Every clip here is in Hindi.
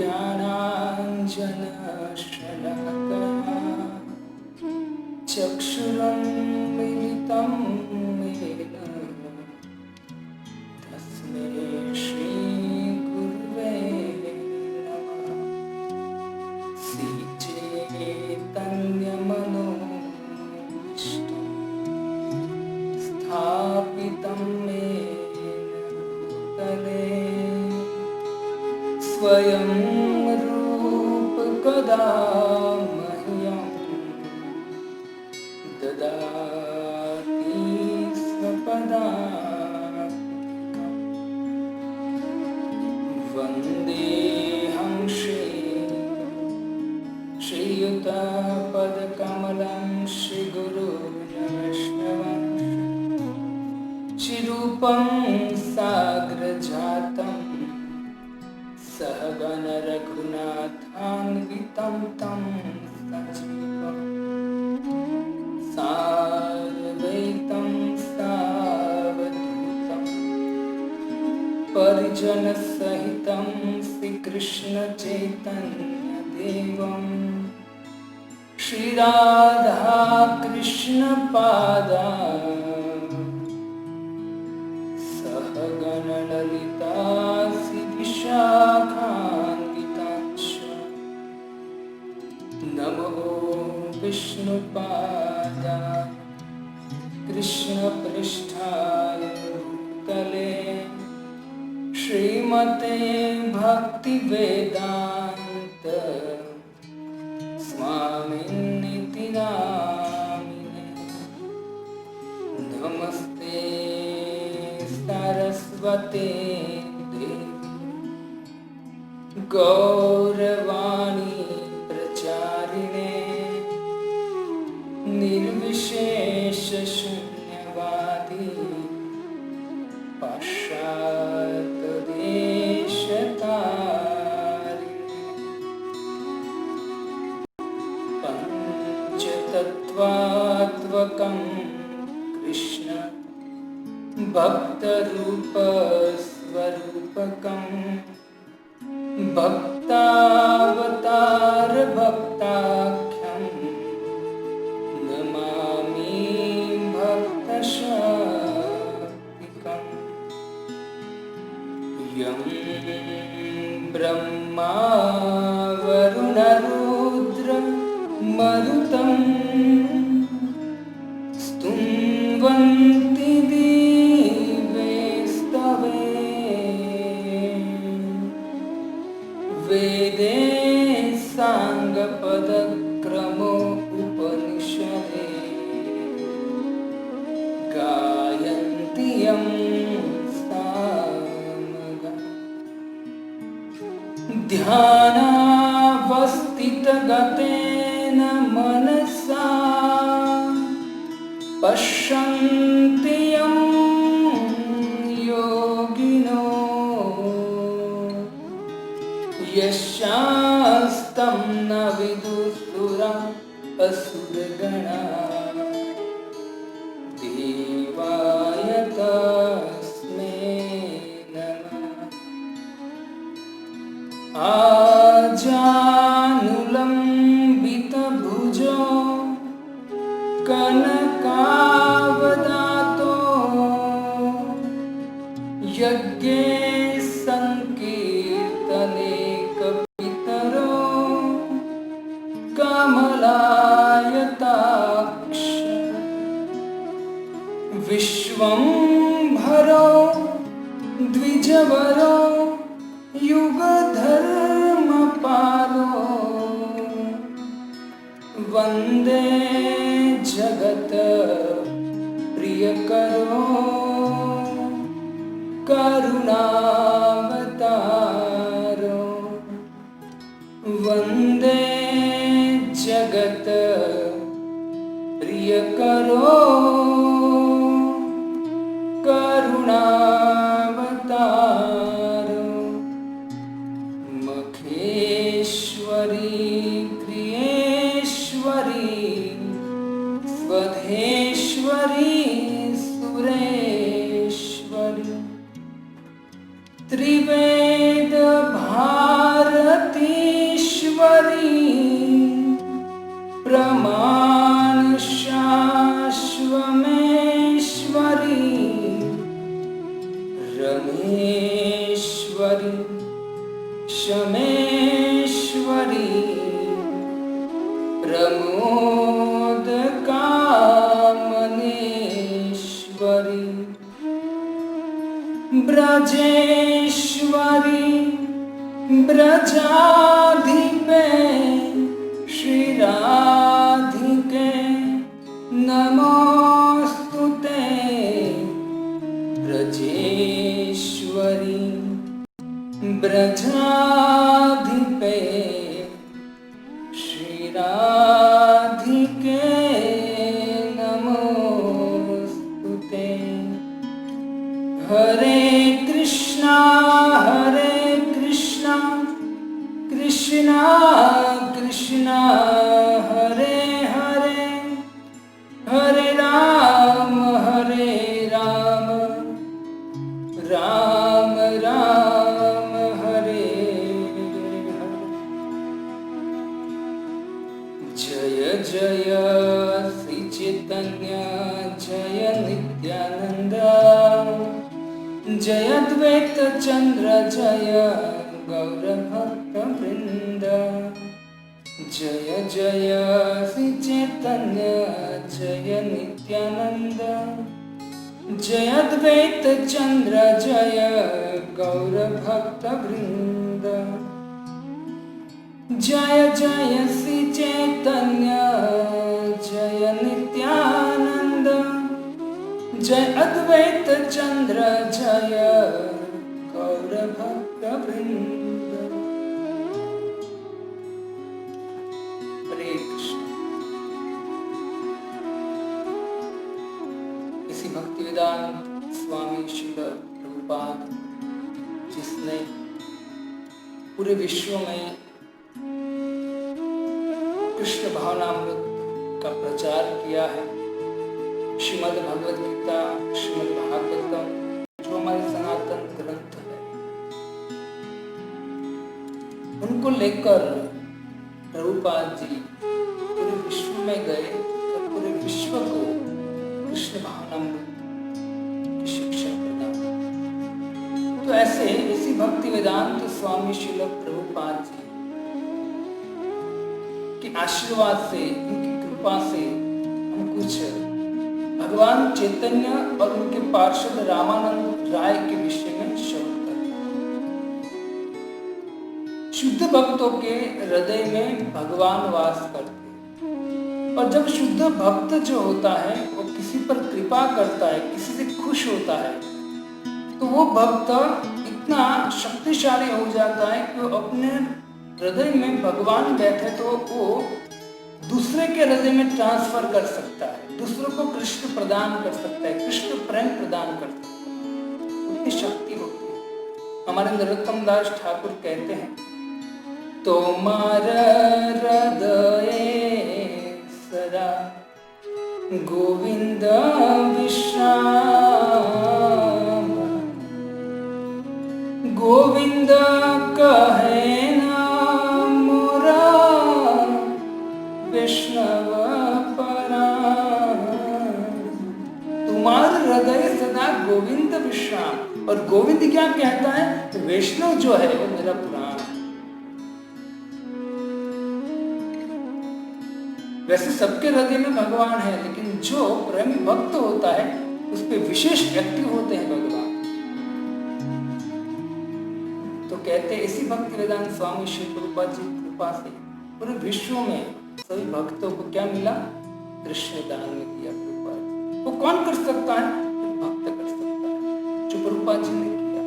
ज्ञानाञ्जनशलाकया चक्षुरुन्मीलितं येन तस्मै श्रीगुरुवे नमः। श्रीचैतन्यमनोभीष्टं स्थापितं येन भूतले स्वयं रूप कदा मह्यं ददाति स्वपदान्तिकम्। वन्देऽहं श्रीयुतपदकमलं श्रीगुरुर्वैष्णवं चिरूपं साग्रजातं सहगण रघुनाथान्वितं तं सजीवं साद्वैतं सावधूतं परिजनसहितं श्रीकृष्णचैतन्यदेवं श्रीराधाकृष्णपादान् सहगण ललिता श्रीविशाखान्वितांश्च नमो विष्णुपादाय कृष्णपृष्ठाय भूतले श्रीमते भक्तिवेदान्त स्वामिन्निति नामिने। नमस्ते सरस्वते देवी गौरवाणी प्रचारिणे निर्विशेष शून्यवादी पाश्चात्यदेशतारिणे। पंचतत्वात्मकं कृष्ण भक्तरूपस्वरूपकं भक्तावतार भक्ताख्यं नमामि भक्तशक्तिकम्। यं ब्रह्मा वरुणरुद्र मरुतं स्तुवन्ति वेदे साङ्गपदक्रमो उपनिषदे गायन्ति यं सामगा। ध्यानावस्थितगतेन मनसा पश्यन्ति यं योगिनो यशास्तं न विदुषुरा असुरगणा देवाय तस्मै नमः। आजानुलम्बितभुजो कनकावदातो यज्ञे संकीर्तने कमलायताक्ष विश्वंभरो द्विजवरो युगधर्मपालो वन्दे जगत प्रियकरो करुणावतारो वन्दे जगत प्रियकरो करुणावतारो मखेश्वरी क्रियेश्वरी स्वधेश्वरी सुरेश्वरी त्रिवेद भारती शमेश्वरी प्रमोद कामनेश्वरी ब्रजेश्वरी ब्रजाधिपे श्री राधिके नमोस्तुते ब्रजेश्वरी ब्रजाधिपे श्री राधिके नमोस्तुते। हरे कृष्णा कृष्णा कृष्णा हरे हरे हरे राम राम राम हरे हरे। जय जय श्री चैतन्य जय नित्यानंद जय द्वैत चंद्र जय गौर भक्त वृंद। जय जय श्री चैतन्य जय नित्यानंद जय द्वैत चंद्र जय गौर भक्त वृंद। जय जय श्री चैतन्य जय नित्यानंद जय अद्वैत चंद्र जय गौर भक्त वृंद। हरे कृष्ण। इसी भक्ति वेदांत स्वामी श्रील प्रभुपाद जिसने पूरे विश्व में कृष्ण भावनामृत का प्रचार किया है। श्रीमद् भगवद गीता श्रीमद् भागवतम जो हमारे सनातन ग्रंथ है उनको लेकर प्रभुपाद जी पूरे विश्व में गए और पूरे विश्व को कृष्ण भावनामृत की शिक्षा प्रदान। तो ऐसे इसी भक्ति वेदांत स्वामी श्रील प्रभुपाद जी के आशीर्वाद से उनकी कृपा से हम कुछ भगवान चैतन्य और उनके पार्षद रामानंद राय के विषय में श्रवण करते हैं। शुद्ध भक्तों के हृदय में भगवान वास करते हैं और जब शुद्ध भक्त जो होता है वो किसी पर कृपा करता है, किसी से खुश होता है, तो वो भक्त इतना शक्तिशाली हो जाता है कि वो अपने हृदय में भगवान बैठे तो वो दूसरे के हृदय में ट्रांसफर कर सकता है, दूसरों को कृष्ण प्रदान कर सकता है, कृष्ण प्रेम प्रदान कर सकता है। उतनी शक्ति होती है। हमारे नरोत्तम दास ठाकुर कहते हैं तोमार हृदय सदा गोविंद विश्राम गोविंद कहे वैष्णव परायण। तुम्हारा हृदय सदा गोविंद विश्राम। और गोविंद क्या कहता है? वैष्णव जो है वो मेरा प्राण। वैसे सबके हृदय में भगवान है, लेकिन जो प्रेमी भक्त होता है उस पे विशेष एक्टिव होते हैं भगवान। तो कहते हैं इसी भक्ति वेदांत स्वामी श्री प्रभुपाद जी की कृपा से पूरे विश्व में सभी भक्तों को क्या मिला? कृष्ण दान में दिया प्रभुपाद। वो कौन कर सकता है? भक्त कर सकता है, जो प्रभुपाद जी ने किया।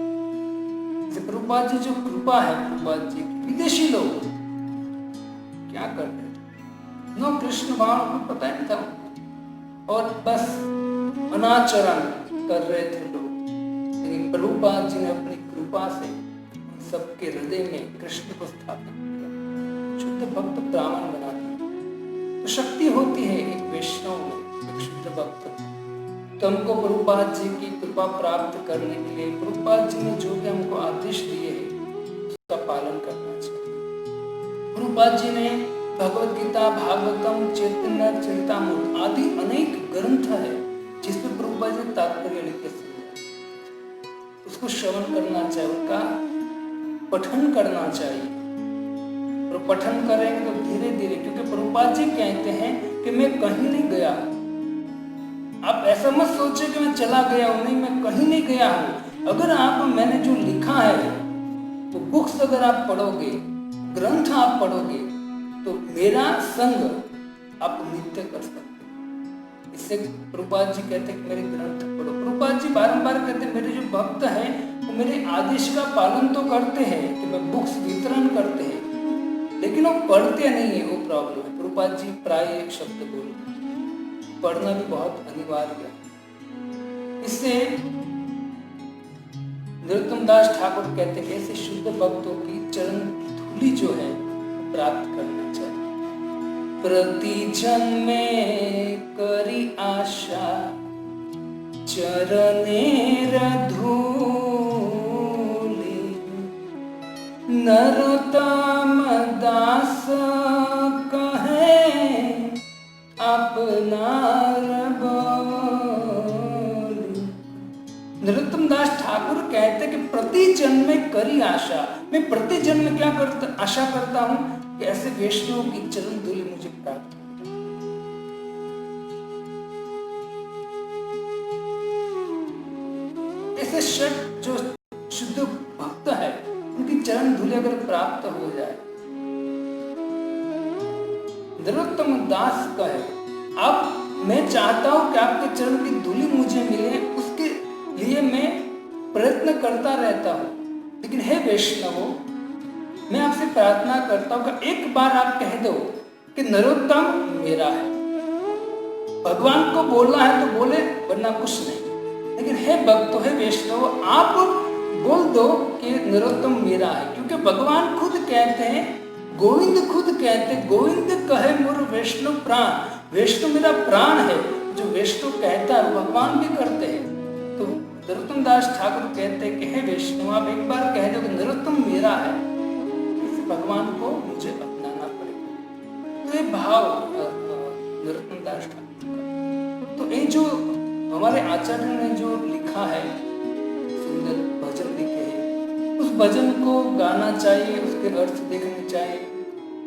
जैसे प्रभुपाद जी जो कृपा है प्रभुपाद जी की, विदेशी लोग क्या करते थे? नो कृष्ण भाव को पता नहीं था और बस अनाचरण कर रहे थे लोग। लेकिन प्रभुपाद जी ने अपनी कृपा से सबके हृदय में कृष्ण को स्थापित किया, शुद्ध भक्त ब्राह्मण बना दिया। तो शक्ति होती है एक वैष्णव में, एक शुद्ध भक्त। तो हमको प्रभुपाद जी की कृपा प्राप्त करने के लिए प्रभुपाद जी ने जो भी हमको आदेश दिए हैं उसका पालन करना चाहिए। प्रभुपाद जी ने भगवद गीता, भागवतम, चैतन्य चरितामृत आदि अनेक ग्रंथ है जिसमें प्रभुपाद जी तात्पर्य लिखे, उसको श्रवण करना चाहिए। उनका पठन करना चाहिए। और पठन करेंगे तो धीरे धीरे, क्योंकि प्रभुपाद जी कहते हैं कि मैं कहीं नहीं गया। आप ऐसा मत सोचे कि मैं चला गया हूं, नहीं, मैं कहीं नहीं गया हूं। अगर आप मैंने जो लिखा है तो बुक्स अगर आप पढ़ोगे, ग्रंथ आप पढ़ोगे, तो मेरा संग आप नित्य कर सकते हो। इससे प्रभुपाद जी कहते हैं कि मेरे ग्रंथ पढ़ो। प्रभुपाद जी बारंबार कहते हैं मेरे जो भक्त हैं वो मेरे आदेश का पालन तो करते हैं कि मैं बुक्स वितरण करते हैं, लेकिन वो पढ़ते नहीं है, वो प्रॉब्लम है। प्रभुपाद जी प्राय एक शब्द बोलते हैं, पढ़ना भी बहुत अनिवार्य है। इससे नरोत्तम दास ठाकुर कहते हैं ऐसे शुद्ध भक्तों की चरण धूलि जो है प्राप्त करना चाहिए। प्रति जन्मे करी आशा चरणेर धूलि, नरोत्तम दास कहे अपनार बोली। नरोत्तम दास ठाकुर कहते कि प्रति जन्म में करी आशा, मैं प्रति जन्म क्या करता आशा करता हूं कि ऐसे वैष्णव की चरण धूलि मुझे प्राप्त हो। ऐसे षट जो शुद्ध भक्त है उनकी चरण धूलि अगर प्राप्त हो जाए। नरोत्तम दास कहे अब मैं चाहता हूं कि आपके चरण की धूलि मुझे मिले, उसके लिए मैं प्रयत्न करता रहता हूं। लेकिन हे वैष्णवों, मैं आपसे प्रार्थना करता हूं कि एक बार आप कह दो कि नरोत्तम मेरा है। भगवान को बोलना है तो बोले, वरना कुछ नहीं। लेकिन हे भक्तों, हे वैष्णव, आप बोल दो कि नरोत्तम मेरा है, क्योंकि भगवान खुद कहते हैं, गोविंद खुद कहते, गोविंद कहे मोर वैष्णव प्राण, वैष्णव मेरा प्राण है। जो वैष्णव कहता है भगवान भी करते हैं। तो नरोत्तम दास ठाकुर कहते हैं कि हे वैष्णव, आप एक बार कह दो कि नरोत्तम मेरा है, इस भगवान को मुझे अपनाना पड़ेगा। तो ये भाव नरोत्तम दास ठाकुर का। तो ये जो हमारे आचार्य ने जो लिखा है, सुंदर भजन लिखे हैं, उस भजन को गाना चाहिए, उसके अर्थ देखने चाहिए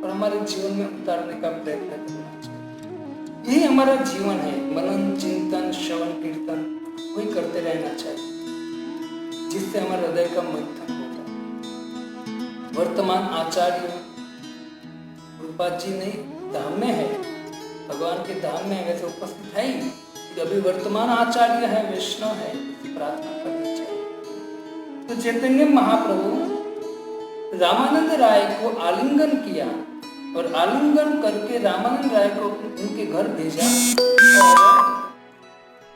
और हमारे जीवन में उतारने का प्रयत्न करना चाहिए। यही हमारा जीवन है। मनन, चिंतन, श्रवण, कीर्तन वही करते रहना चाहिए, जिससे हमारे हृदय का मंथन होगा। वर्तमान आचार्य रूपाद जी नहीं धाम में है, भगवान के धाम में वैसे उपस्थित है ही, अभी वर्तमान आचार्य है, वैष्णव है, प्रार्थना करनी चाहिए। तो चैतन्य महाप्रभु रामानंद राय को आलिंगन किया और आलिंगन करके रामानंद राय को उनके घर भेजा और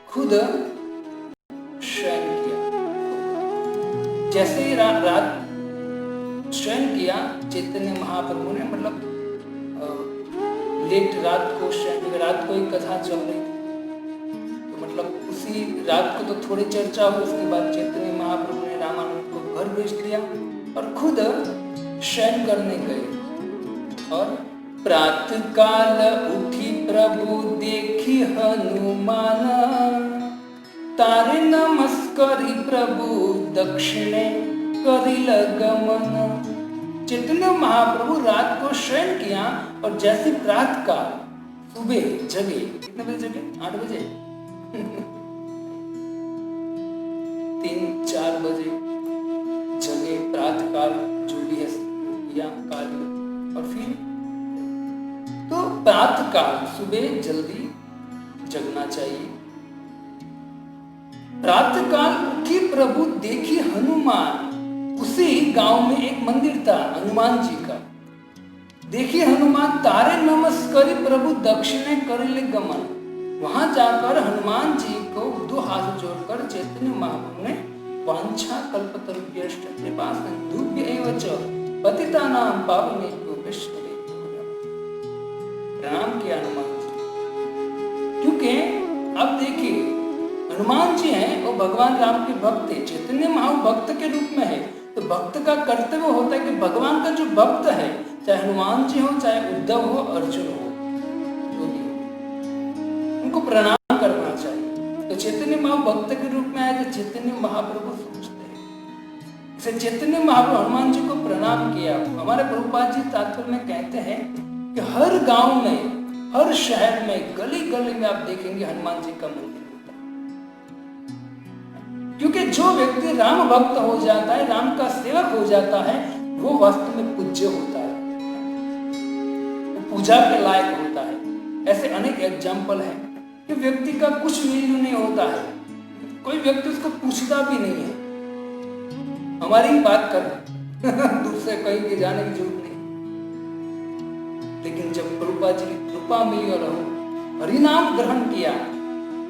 खुद शयन किया। जैसे ही रात शयन किया चैतन्य महाप्रभु ने, मतलब लेट रात को शयन, रात को एक कथा चल रही थी, तो मतलब उसी रात को तो थोड़ी चर्चा हुई। उसके बाद चैतन्य महाप्रभु ने रामानंद को घर भेज दिया और खुद शयन करने गए। और प्रातः काल उठी प्रभु देखी हनुमान, तारे नमस्करी प्रभु दक्षिणे करिल गमन। चैतन्य महाप्रभु रात को शयन किया और जैसे प्रातः काल सुबह जगे, कितने बजे जगे? 8 बजे 3-4 बजे जगे, प्रातः काल जो भी है किया कार्य। और फिर तो प्रातः काल सुबह जल्दी जगना चाहिए। प्रातः काल उठी प्रभु देखी हनुमान, उसी गांव में एक मंदिर था हनुमान जी का। देखिए हनुमान, तारे नमस्करी प्रभु दक्षिणे करिले गमन। वहां जाकर हनुमान जी को 2 हाथ जोड़कर चैतन्य महाप्रभु ने वांछा कल्पतरुभ्यश्च कृपा सिन्धुभ्य एव च पतितानां पावनेभ्यो वैष्णवेभ्यो प्रणाम किया हनुमान जी। क्योंकि अब देखिए हनुमान जी हैं वो भगवान राम के भक्त है, चैतन्य महाप्रभु भक्त के रूप में है। तो भक्त का कर्तव्य होता है कि भगवान का जो भक्त है, चाहे हनुमान जी हो, चाहे उद्धव हो, अर्जुन हो, जो भी हो, उनको प्रणाम करना चाहिए। तो चैतन्य महाप्रभु भक्त के रूप में आए तो चैतन्य महाप्रभु सोचते हैं। से चैतन्य महाप्रभु हनुमान जी को प्रणाम किया। हमारे प्रभुपाद जी तात्पर्य में कहते हैं कि हर गांव में, हर शहर में, गली गली में आप देखेंगे हनुमान जी का मंदिर होता है। क्योंकि जो व्यक्ति राम भक्त हो जाता है, राम का सेवक हो जाता है, वो वास्तव में पूज्य होता है, वो पूजा के लायक होता है। ऐसे अनेक एग्जाम्पल हैं कि व्यक्ति का कुछ वैल्यू नहीं होता है, कोई व्यक्ति उसको पूछता भी नहीं है, हमारी ही बात कर दूसरे कहीं के जाने की जरूरत नहीं। लेकिन जब प्रभुपाद जी की कृपा मिली और हरिनाम ग्रहण किया,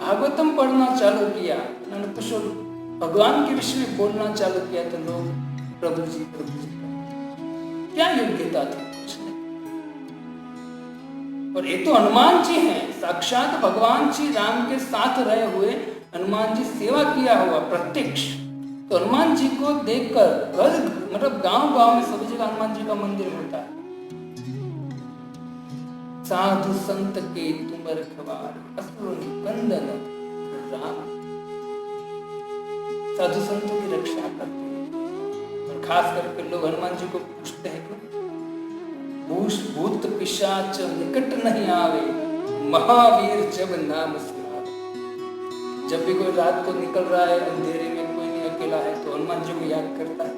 भागवतम पढ़ना चालू किया, कुछ भगवान के विषय में बोलना चालू किया, तो लोग प्रभु जी क्या योग्यता थी, कुछ नहीं। और ये तो हनुमान जी हैं, साक्षात भगवान श्री राम के साथ रहे हुए हनुमान जी सेवा किया हुआ प्रत्यक्ष। तो हनुमान जी को देखकर घर मतलब गांव गांव में सभी जगह हनुमान जी का मंदिर होता है। साधु संत के तुम रखवार असुर निकंदन राम, साधु संतों की रक्षा करते हैं। और खास करके लोग हनुमान जी को पूछते हैं कि भूत पिशाच निकट नहीं आवे, महावीर जब नाम सुनावे। जब भी कोई रात को निकल रहा है, अंधेरे में कोई नहीं, अकेला है, तो हनुमान जी को याद करता है,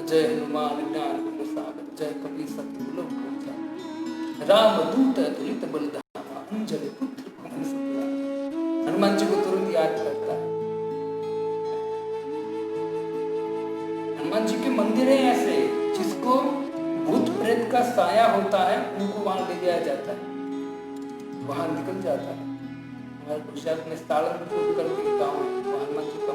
जय हनुमान ज्ञान गुण सागर, जय कपि सत्य लोक उजागर, राम दूत अतुलित बलधामा, अंजलि पुत्र पवन सुत। हनुमान जी को तुरंत याद करता है। हनुमान जी के मंदिर है ऐसे जिसको भूत प्रेत का साया होता है, उनको वहां ले जाया जाता है, वहां निकल जाता है। हमारे गुजरात में सालनपुर करके गाँव है, हनुमान जी का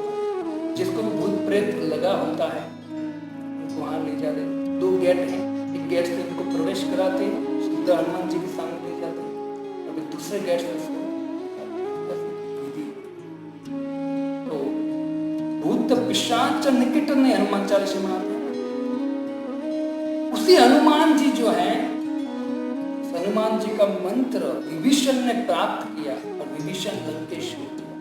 जिसको भूत प्रेत लगा होता है, उनको वहां ले जाते हैं। 2 गेट हैं, एक गेट से उनको प्रवेश कराते हैं, सीधा हनुमान जी के सामने ले जाते हैं, और दूसरे गेट से उसको तो भूत पिशाच निकट नहीं, हनुमान चालीसा मनाते हैं। उसी हनुमान जी जो है, हनुमान जी का मंत्र विभीषण ने प्राप्त किया, और विभीषण लंकेश हो गया,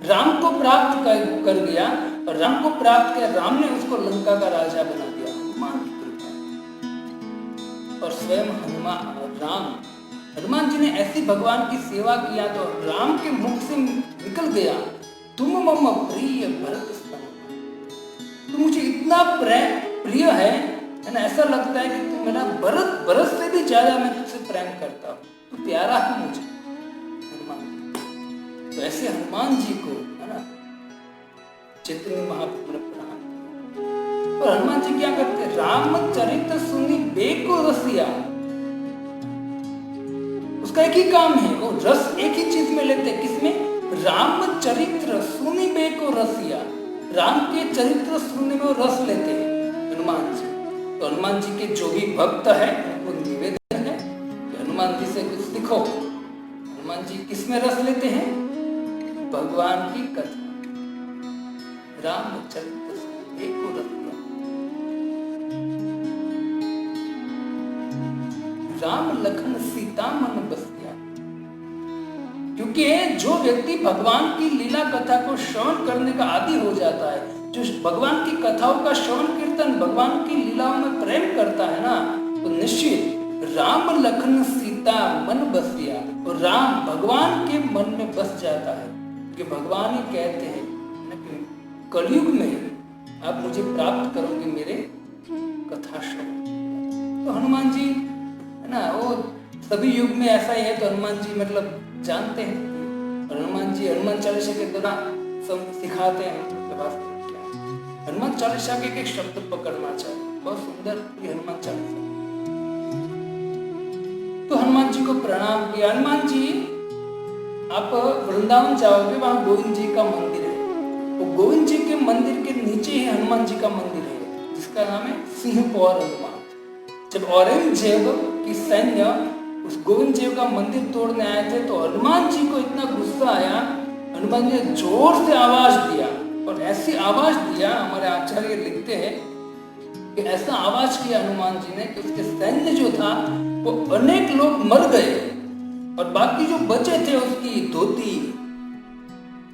राम को प्राप्त कर गया, और राम को प्राप्त किया, राम ने उसको लंका का राजा बना दिया, हनुमान की कृपा। और स्वयं हनुमान जी ने ऐसी भगवान की सेवा किया, तो राम के मुख से निकल गया, तुम मम प्रिय भरत स्तम, तुम मुझे इतना प्रिय है ना, ऐसा लगता है कि तू मेरा भरत से भी ज्यादा मैं तुझसे प्रेम करता हूँ, तू प्यारा है मुझे हनुमान। तो ऐसे हनुमान जी को है ना चैतन्य महाप्रभु ने प्रणाम। और हनुमान जी क्या करते, रामचरित सुनी बेको रसिया, उसका एक ही काम है, वो रस एक ही चीज में लेते, किसमें, रामचरित्र सुनी बेको रसिया, राम के चरित्र सुनने में वो रस लेते हैं हनुमान जी। तो हनुमान जी के जो भी भक्त है उनको निवेदन है कि हनुमान जी से कुछ सीखो। हनुमान जी किसमें रस लेते हैं, भगवान की कथा, रामचरित्र एको रसिया, राम लखन सीता मन बसिया। क्योंकि जो व्यक्ति भगवान की लीला कथा को श्रवण करने का आदी हो जाता है, जो भगवान की कथाओं का श्रवण कीर्तन, भगवान की लीलाओं में प्रेम करता है ना, तो निश्चित राम लखन सीता मन बसिया, और राम भगवान के मन में बस जाता है। कि भगवान ही कहते हैं कि कलयुग में आप मुझे प्राप्त करोगे मेरे कथा श्रवण। तो हनुमान जी है ना, वो सभी युग में ऐसा ही है, तो हनुमान जी मतलब जानते हैं, और हनुमान जी हनुमान चालीसा के दौरान सब सिखाते हैं हनुमान चालीसा के एक शब्द पकड़ना चाहिए, बहुत सुंदर ये हनुमान चालीसा। तो हनुमान जी को प्रणाम किया। हनुमान जी आप वृंदावन जाओगे, वहां गोविंद जी का मंदिर है, वो गोविंद जी के मंदिर के नीचे ही हनुमान जी का मंदिर है, जिसका नाम है सिंहपौर हनुमान। जब औरंगजेब की सैन्य उस गोविंद जी का मंदिर तोड़ने आए थे, तो हनुमान जी को इतना गुस्सा आया, हनुमान जी ने जोर से आवाज दिया, और ऐसी आवाज दिया, हमारे आचार्य लिखते हैं कि ऐसा आवाज किया हनुमान जी ने कि उसके सैन्य जो था वो अनेक लोग मर गए, और बाकी जो बचे थे उसकी धोती,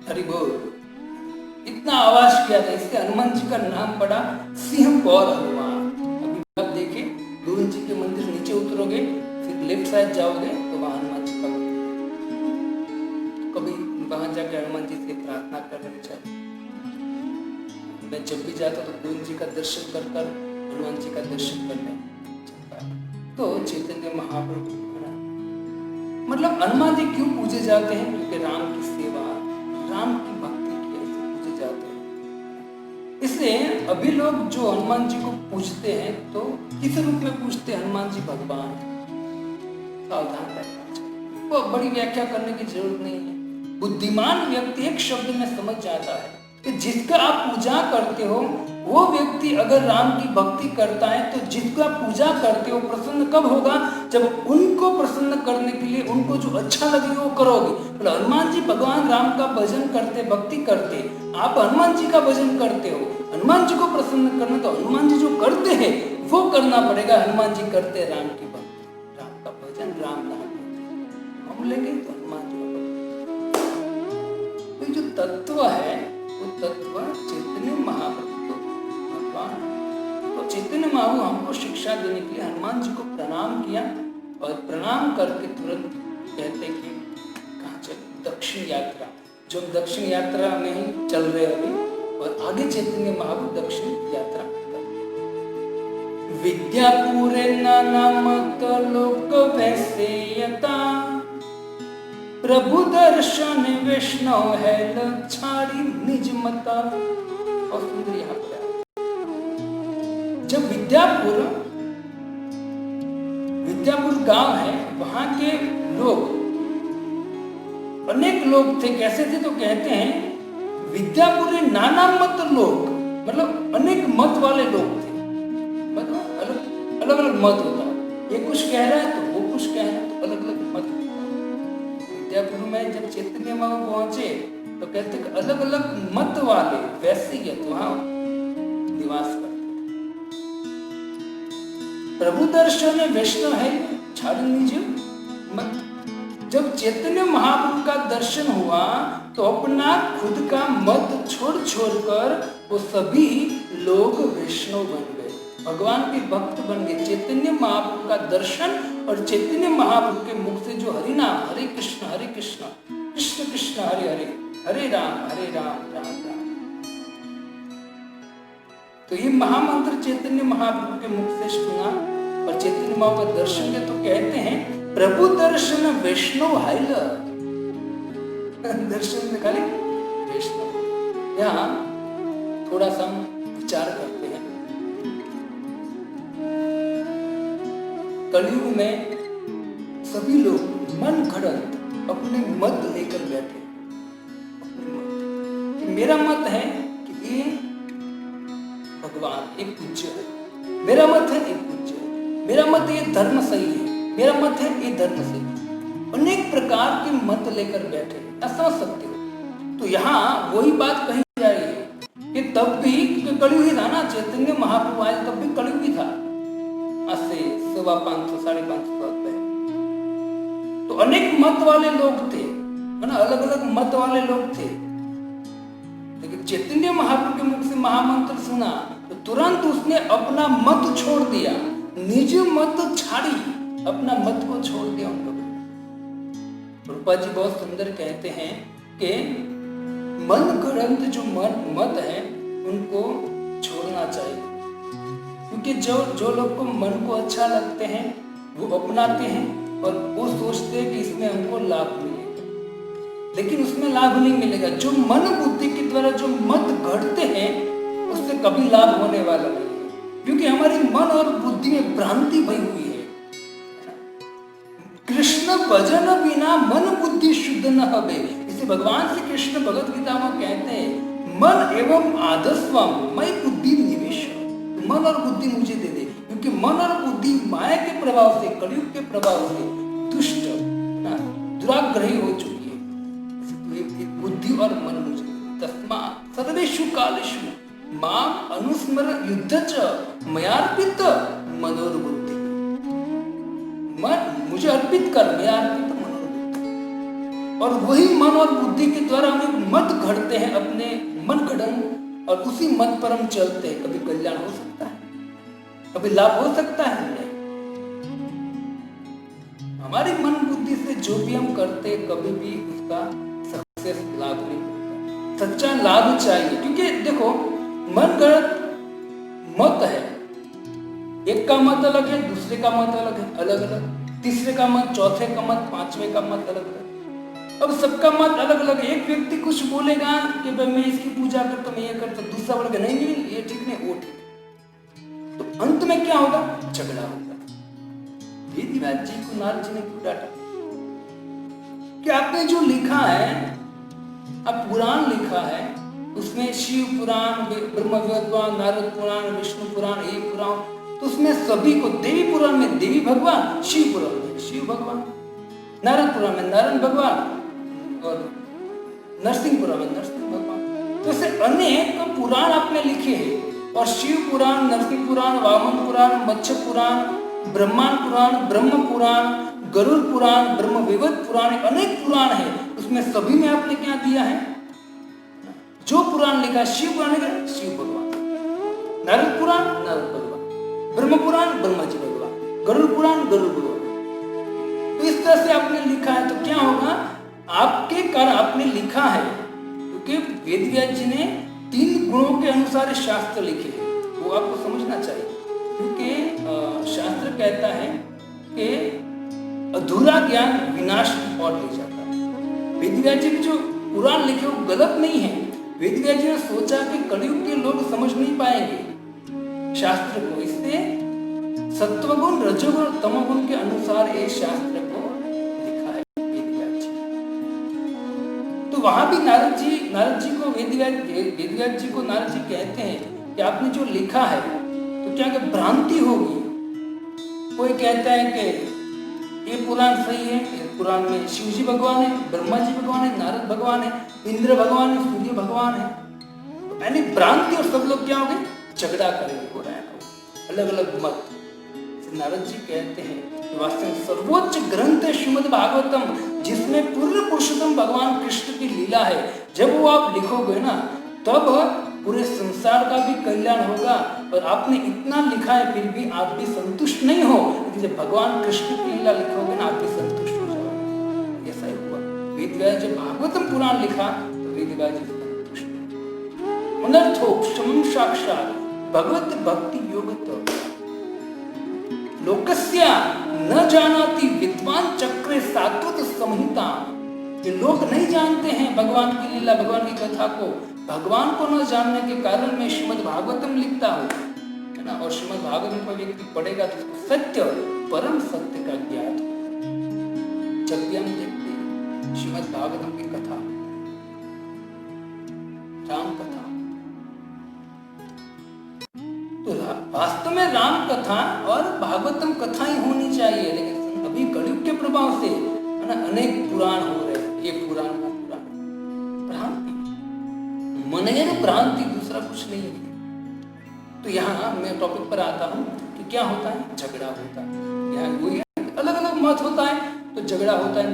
हरि बोल, इतना आवाज किया था, इससे हनुमान जी का नाम पड़ा सिंह गौर हनुमान। अभी आप देखिए, गुरु जी के मंदिर नीचे उतरोगे, फिर लेफ्ट साइड जाओगे तो वहां हनुमान जी का मंदिर। कभी वहां जाके हनुमान जी से प्रार्थना कर लेनी चाहिए। मैं जब भी जाता तो गुरु जी का दर्शन कर कर हनुमान जी का दर्शन करने जाता। तो चैतन्य महाप्रभु, मतलब हनुमान जी क्यों पूजे जाते हैं? क्योंकि राम की सेवा, राम की भक्ति की ऐसे पूजे जाते हैं। इसलिए अभी लोग जो हनुमान जी को पूजते हैं तो किस रूप में पूजते हैं? हनुमान जी भगवान। सावधान रहना चाहिए, वो बड़ी व्याख्या करने की जरूरत नहीं है। बुद्धिमान व्यक्ति एक शब्द में समझ जाता है कि जिसका आप पूजा करते हो वो व्यक्ति अगर राम की भक्ति करता है तो जिसका पूजा करते हो प्रसन्न कब होगा? जब उनको प्रसन्न करने के लिए उनको जो अच्छा लगे वो करोगे। तो हनुमान जी भगवान राम का भजन करते, भक्ति करते, आप हनुमान जी का भजन करते हो, हनुमान जी को प्रसन्न करना, तो हनुमान जी जो करते हैं वो करना पड़ेगा। हनुमान जी करते हैं राम की भक्ति, राम का भजन, राम नाम हम लेंगे तो हनुमान जी का भक्ति। जो तत्व है वो तत्व चैतन्य महाप्रभु भगवान। तो चैतन्य महाप्रभु हमको शिक्षा देने के लिए हनुमान जी को प्रणाम किया और प्रणाम करके तुरंत कहते कि कहाँ चले? दक्षिण यात्रा। जो दक्षिण यात्रा में ही चल रहे अभी, और आगे चैतन्य महाप्रभु दक्षिण यात्रा विद्यापुरे नामक लोक वैसे यता प्रभु दर्शन वैष्णव है लक्षाड़ी निज मता। और सुंदर यहाँ पर जब विद्यापुर गांव है, वहां के लोग, अनेक लोग थे। कैसे थे? तो कहते हैं विद्यापुरे नाना मत लोग, मतलब अनेक मत वाले लोग थे। मतलब अलग अलग मत होता है, ये कुछ कह रहा है तो वो कुछ कह रहा है, तो अलग अलग मत। विद्यापुर में जब चैतन्य महाप्रभु पहुंचे तो कहते कि अलग अलग मत वाले वैसे वहां निवास करते। प्रभु दर्शन वैष्णव है छाड़ निज मत। जब चैतन्य महाप्रभु का दर्शन हुआ तो अपना खुद का मत छोड़ कर वो सभी लोग वैष्णव बन गए, भगवान के भक्त बन गए। चैतन्य महाप्रभु का दर्शन और चैतन्य महाप्रभु के मुख से जो हरि नाम, हरे कृष्ण कृष्ण कृष्ण हरे हरे, हरे राम राम राम। तो ये महामंत्र चैतन्य महाप्रभु के मुख से सुना और चैतन्य महाप्रभु का दर्शन किया। तो कहते हैं प्रभु दर्शन वैष्णव हाइल। दर्शन में खाली वैष्णव। यहाँ थोड़ा सा विचार करते हैं। कलयुग में सभी लोग मन घड़त अपने मत लेकर बैठे। मेरा मत है कि ये भगवान एक पूज्य है, मेरा मत है एक पूज्य है, मेरा मत ये धर्म सही है, मेरा मत है ये धर्म सही है। अनेक प्रकार के मत लेकर बैठे, आप समझ सकते हो। तो यहाँ वही बात कही जा रही है कि तब भी कलयुग ही था ना, चैतन्य महाप्रभु आए तब भी कलयुग ही था, आज से 550 साढ़े 500 साल पहले। तो अनेक मत वाले लोग थे, है ना, अलग अलग मत वाले लोग थे। लेकिन चैतन्य महाप्रभु के मुख से महामंत्र सुना तो तुरंत उसने अपना मत छोड़ दिया, निज मत छाड़ी, अपना मत को छोड़ दिया उन लोगों ने। रूपा जी बहुत सुंदर कहते हैं कि मन गढ़ंत जो मत है उनको छोड़ना चाहिए, क्योंकि जो लोग को मन को अच्छा लगते हैं वो अपनाते हैं और वो सोचते हैं कि इसमें हमको लाभ मिलेगा, लेकिन उसमें लाभ नहीं मिलेगा। जो मन बुद्धि के द्वारा जो मत घड़ते हैं उससे कभी लाभ होने वाला नहीं है, क्योंकि हमारी मन और बुद्धि में भ्रांति भई हुई है। कृष्ण भजन बिना मन बुद्धि शुद्ध न हवे। इसे भगवान श्री कृष्ण भगवत गीता में कहते हैं, मन एवं आदस्वम मई बुद्धि निवेश। मन और बुद्धि मुझे दे दे, क्योंकि मन और बुद्धि माया के प्रभाव से, कलयुग के प्रभाव से दुष्ट दुराग्रही हो चुकी है। बुद्धि और मन मुझे, तस्मा सर्वेषु कालेषु माम अनुस्मर युद्ध च मयार्पित मनोर्बुद्धि। मन मुझे अर्पित कर, मैं अर्पित मनोर्बुद्धि। और वही मन और बुद्धि के द्वारा हम एक मत घड़ते हैं, अपने मन गढ़ंत और उसी मत पर हम चलते हैं, कभी कल्याण हो सकता है, कभी लाभ हो सकता है? नहीं। हमारी मन बुद्धि से जो भी हम करते कभी भी उसका सक्सेस लाभ नहीं होता। सच्चा लाभ चाहिए, क्योंकि देखो मन गढ़ंत मत है, एक का मत अलग है, दूसरे का मत अलग है, अलग अलग, तीसरे का मत, चौथे का मत, पांचवे का मत अलग अलग। अब सबका मत अलग अलग। एक व्यक्ति कुछ बोलेगा कि भाई मैं इसकी पूजा करता, मैं ये करता, दूसरा बोलेगा नहीं नहीं ये ठीक नहीं, वो ठीक है। तो अंत में क्या होगा? झगड़ा होगा। वेदव्यास जी को नारद जी ने क्यों डांटा कि आपने जो लिखा है, अब पुराण लिखा है, उसमें शिव पुराण, ब्रह्म पुराण, नारद पुराण, विष्णु पुराण, ये पुराण, तो उसमें सभी को, देवी पुराण में देवी भगवान, शिव पुराण में शिव भगवान, नारद पुराण में नारायण भगवान और नरसिंह पुराण में नरसिंह भगवान। तो ऐसे अनेक पुराण आपने लिखे हैं, और शिव पुराण, नरसिंह पुराण, वामन पुराण, मत्स्य पुराण, ब्रह्मांड पुराण, ब्रह्म पुराण, गरुड़ पुराण, ब्रह्म विवद पुराण, अनेक पुराण है। उसमें सभी में आपने क्या दिया है? जो पुराण लिखा, शिव पुराण लिखा, शिव भगवान, नारद पुराण, नारद भगवान, ब्रह्म पुराण, ब्रह्मा जी भगवान, गरुड़ पुराण, गरुड़ भगवान। तो इस तरह से आपने लिखा है, तो क्या होगा? आपके कारण आपने लिखा है, क्योंकि वेदव्यास जी ने 3 गुणों के अनुसार शास्त्र लिखे हैं, वो आपको समझना चाहिए। क्योंकि शास्त्र कहता है कि अधूरा ज्ञान विनाश की ओर ले जाता है। वेदव्यास जी के जो पुराण लिखे वो गलत नहीं है। वेदव्यास जी ने सोचा कि कलयुग के लोग समझ नहीं पाएंगे शास्त्र को, इसलिए सत्वगुण, रजोगुण और तमोगुण के अनुसार ये शास्त्र को लिखा है वेदव्यास जी। तो वहां भी नारद जी को वेदव्यास जी को नारद जी कहते हैं कि आपने जो लिखा है, तो क्या कि भ्रांति होगी। कोई कहता है कि ये पुराण सही है, इस पुराण में शिव जी भगवान है, ब्रह्मा जी भगवान है, नारद भगवान है, इंद्र भगवान है, सूर्य भगवान है। तो यानी भ्रांति, और सब लोग क्या हो गए? झगड़ा करेंगे, हो रहा है अलग अलग मत। नारद जी कहते हैं कि वास्तव में सर्वोच्च ग्रंथ है श्रीमद् भागवतम, जिसमें पूर्ण पुरुषोत्तम भगवान कृष्ण की लीला है। जब वो आप लिखोगे ना, तब पूरे संसार का भी कल्याण होगा। और आपने इतना लिखा है, फिर भी आप भी संतुष्ट नहीं हो, लेकिन जब भगवान कृष्ण की लीला लिखोगे ना, आप भी संतुष्ट हो जाओगे। ऐसा ही हुआ। वेदव्यास जब भागवतम पुराण लिखा, तो वेदव्यास जी संतुष्ट हो। अनर्थोक्षम साक्षात् भगवत भक्ति योगतो लोकस्य न जानाति विद्वान चक्रे सात्वत संहिता। ये लोग नहीं जानते हैं भगवान की लीला, भगवान की कथा को। भगवान को न जानने के कारण मैं श्रीमद् भागवतम लिखता हूँ, है ना। और श्रीमद् भागवतम को व्यक्ति पढ़ेगा तो उसको सत्य, परम सत्य का ज्ञात हो। जब भी हम देखते हैं श्रीमद् भागवतम की कथा, राम कथा, तो वास्तव में राम कथा और भागवतम कथा ही होनी चाहिए। लेकिन अभी कलयुग के प्रभाव से, है ना, अनेक पुराण हो रहे हैं, ये पुराण वो पुराण। भ्रांति, मनेर भ्रांति, दूसरा कुछ नहीं है। तो यहाँ मैं टॉपिक पर आता हूँ कि क्या होता है? झगड़ा होता है। यहाँ वही अलग अलग मत होता है, तो झगड़ा होता है।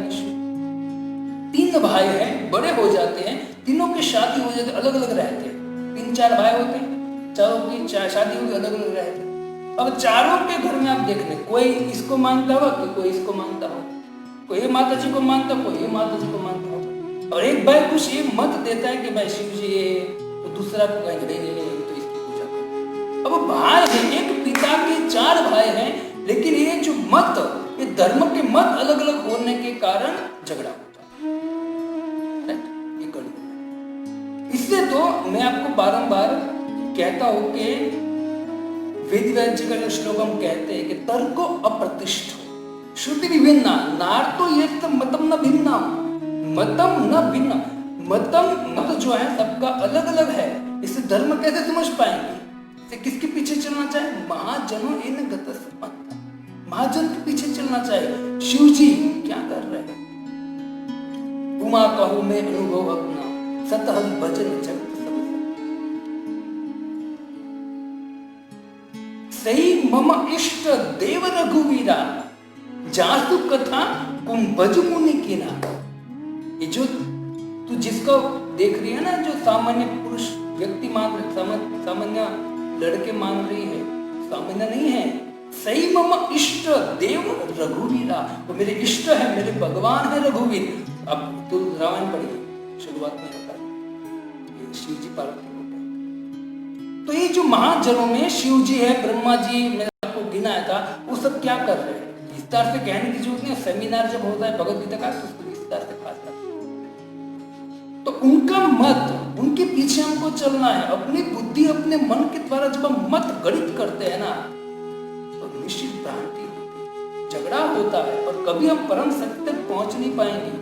3 भाई हैं, बड़े हो जाते हैं, तीनों की शादी हो जाती है, अलग अलग रहते हैं। 3-4 भाई होते हैं, चारों की शादी होगी, अलग अलग रहते हैं। अब चारों के घर में आप देख लें, कोई इसको मानता हो, कोई इसको मानता हो, कोई ये माता जी को मानता, कोई ये माता जी को मानता हो। और एक भाई कुछ ये मत देता है कि भाई शिव जी ये, तो दूसरा को कहेंगे नहीं तो इसकी पूजा करो। अब भाई है, एक पिता के 4 भाई हैं, लेकिन ये जो मत, ये धर्म के मत अलग अलग होने के कारण झगड़ा होता है। ये कलयुग। इससे तो मैं आपको बारंबार कहता हूं कि वेदव्यास जी का जो श्लोक हम कहते हैं कि तर्को अप्रतिष्ठो श्रुति विभिन्ना नार्तो यत् मतम न भिन्ना, मतम न भिन्न। मत जो है सबका अलग अलग है। इसे धर्म कैसे समझ पाएंगे? इसे किसके पीछे चलना चाहिए? महाजनों इन गतः पंथा, महाजन के पीछे चलना चाहिए। शिव जी क्या कर रहे हैं? उमा कहूं मैं अनुभव अपना, सतहल भजन जगत सही मम इष्ट देव रघुवीरा, जासु कथा कुंभज मुनि कीना। ये जो तू जिसको देख रही है ना, जो सामान्य पुरुष व्यक्ति मान रहे, सामान्य लड़के मान रही है, सामान्य नहीं है। सही मम इष्ट देव रघुवीरा, वो मेरे इष्ट है, मेरे भगवान है रघुवीर। अब तो रामायण पढ़िए, शुरुआत में होता है शिव जी पार्वती को। तो ये जो महाजनों में शिव जी है, ब्रह्मा जी, मैंने आपको गिनाया था, वो सब क्या कर रहे हैं, विस्तार से कहने की जरूरत नहीं। सेमिनार जब होता है भगवत गीता का तो उसको विस्तार से खास करता है। तो उनका मत, उनके पीछे हमको चलना है। अपनी बुद्धि, अपने मन के द्वारा जब हम मत गणित करते हैं ना, तो निश्चित भ्रांति होती है, झगड़ा होता है, और कभी हम परम सत्य तक पहुंच नहीं पाएंगे।